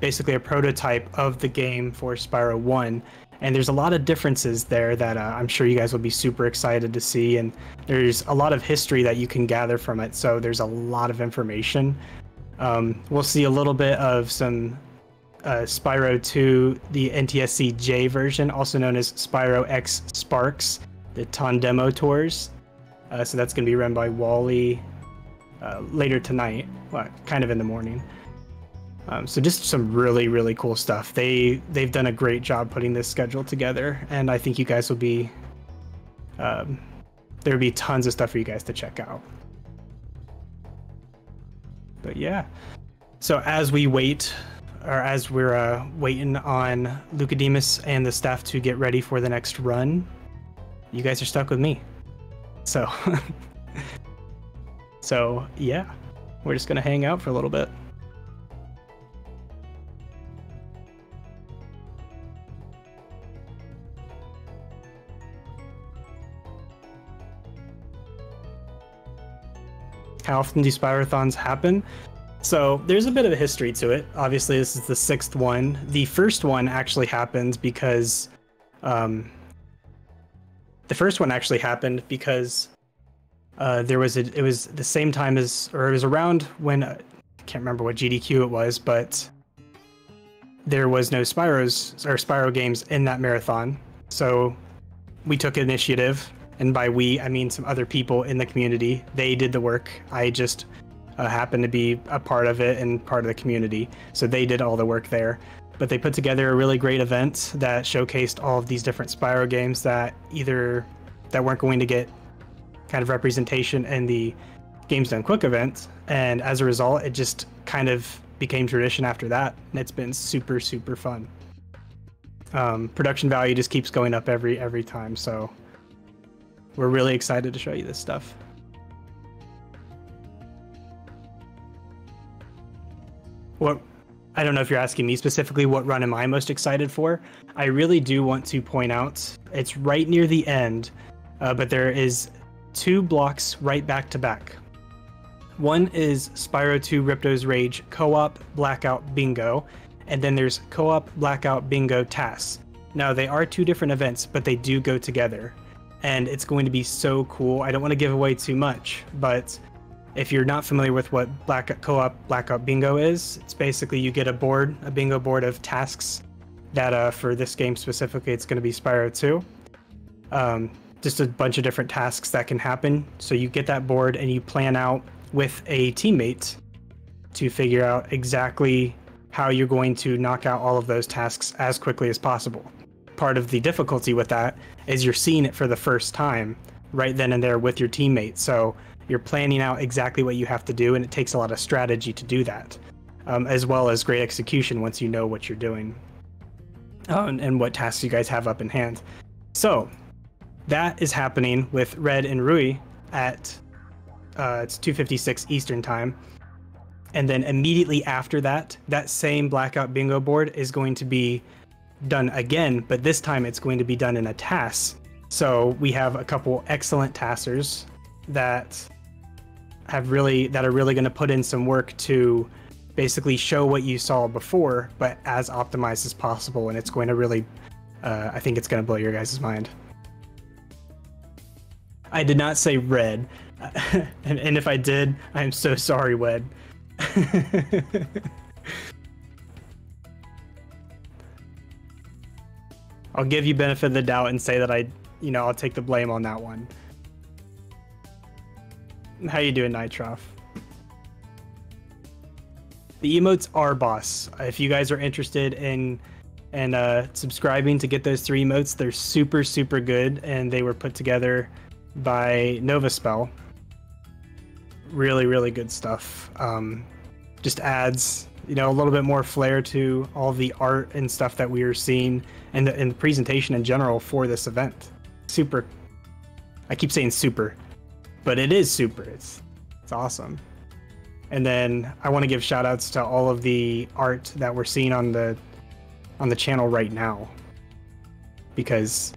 basically a prototype of the game for Spyro 1. And there's a lot of differences there that I'm sure you guys will be super excited to see. And there's a lot of history that you can gather from it. So there's a lot of information. We'll see a little bit of some Spyro 2, the NTSC-J version, also known as Spyro X Sparks, the Tondemo Tours. So that's going to be run by Wally later tonight, well, kind of in the morning. So just some really, really cool stuff. They've done a great job putting this schedule together, and I think you guys will be there'll be tons of stuff for you guys to check out. But yeah, so as we're waiting on Luca Demas and the staff to get ready for the next run, you guys are stuck with me. So so yeah, we're just gonna hang out for a little bit. How often do Spyrothons happen? So there's a bit of a history to it. Obviously, this is the 6th one. The first one actually happened because there was it was the same time as, or it was around when I can't remember what GDQ it was, but there was no Spyro games in that marathon. So we took initiative. And by we, I mean some other people in the community. They did the work. I just happened to be a part of it and part of the community. So they did all the work there. But they put together a really great event that showcased all of these different Spyro games that weren't going to get kind of representation in the Games Done Quick event. And as a result, it just kind of became tradition after that. And it's been super, super fun. Production value just keeps going up every time. So we're really excited to show you this stuff. I don't know if you're asking me specifically, what run am I most excited for? I really do want to point out, it's right near the end, but there is 2 blocks right back to back. One is Spyro 2 Ripto's Rage Co-op Blackout Bingo, and then there's Co-op Blackout Bingo Tasks. Now, they are 2 different events, but they do go together. And it's going to be so cool. I don't want to give away too much, but if you're not familiar with what Co-op Blackout Bingo is, it's basically you get a bingo board of tasks that for this game specifically, it's going to be Spyro 2. Just a bunch of different tasks that can happen. So you get that board and you plan out with a teammate to figure out exactly how you're going to knock out all of those tasks as quickly as possible. Part of the difficulty with that is you're seeing it for the first time right then and there with your teammates. So you're planning out exactly what you have to do, and it takes a lot of strategy to do that, as well as great execution once you know what you're doing and what tasks you guys have up in hand. So that is happening with Red and Rui at It's 2:56 Eastern time. And then immediately after that, that same blackout bingo board is going to be done again, but this time it's going to be done in a TAS. So we have a couple excellent TASers that are really going to put in some work to basically show what you saw before, but as optimized as possible. And it's going to really, I think it's going to blow your guys' mind. I did not say red. and if I did, I'm so sorry, Wed. I'll give you benefit of the doubt and say that I'll take the blame on that one. How you doing, Nitroff? The emotes are boss. If you guys are interested in subscribing to get those 3 emotes, they're super, super good, and they were put together by Novaspell. Really, really good stuff. Just adds, a little bit more flair to all the art and stuff that we are seeing, and the presentation in general for this event. Super. I keep saying super, but it is super. It's awesome. And then I want to give shout outs to all of the art that we're seeing on the channel right now, because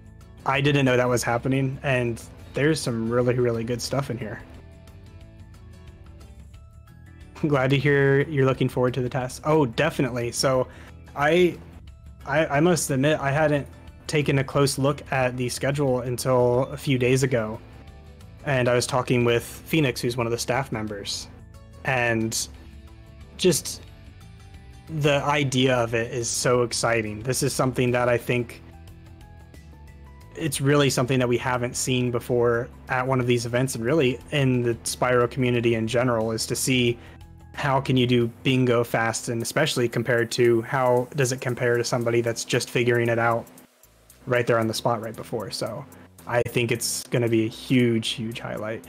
I didn't know that was happening, and there's some really, really good stuff in here. I'm glad to hear you're looking forward to the test. Oh, definitely. So I must admit, I hadn't taken a close look at the schedule until a few days ago. And I was talking with Phoenix, who's one of the staff members. And just the idea of it is so exciting. This is something that I think it's really something that we haven't seen before at one of these events, and really in the Spyro community in general, is to see how can you do bingo fast, and especially compared to how does it compare to somebody that's just figuring it out right there on the spot right before. So I think it's going to be a huge, huge highlight.